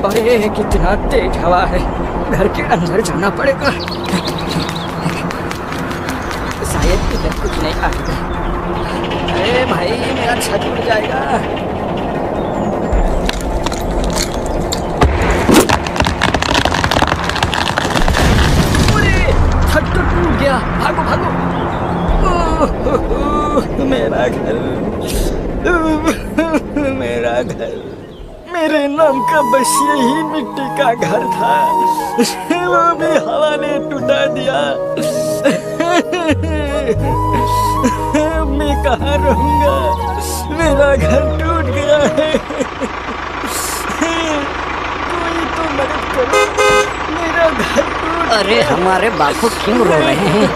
अरे कितना तेज हवा है, घर के अंदर जाना पड़ेगा। शायद इधर कुछ नहीं आएगा। अरे भाई मेरा छत उड़ जाएगा। अरे छत तो टूट गया, भागो भागो। मेरा घर, मेरा घर, मेरे नाम का बस यही मिट्टी का घर था, वो भी हवा ने टुटा दिया। मैं कहाँ रहूंगा, मेरा घर टूट गया है। कोई तो मदद करो, मेरा घर टूट। अरे हमारे बापू क्यों रो रहे हैं?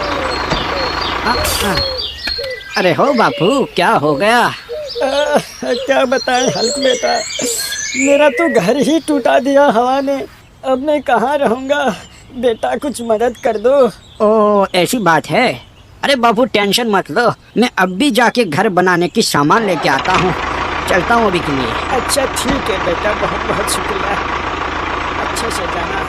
अरे हो बापू, क्या हो गया? क्या बताएं हल्क बेटा, मेरा तो घर ही टूटा दिया हवा ने। अब मैं कहाँ रहूंगा बेटा, कुछ मदद कर दो। ओ ऐसी बात है। अरे बापू टेंशन मत लो, मैं अब भी जाके घर बनाने की सामान लेके आता हूँ। चलता हूँ अभी के लिए। अच्छा ठीक है बेटा, बहुत बहुत शुक्रिया, अच्छे से जाना।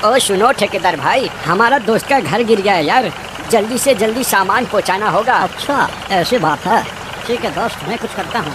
ओ सुनो ठेकेदार भाई, हमारा दोस्त का घर गिर गया है यार, जल्दी से जल्दी सामान पहुंचाना होगा। अच्छा ऐसी बात है, ठीक है दोस्त, मैं कुछ करता हूँ।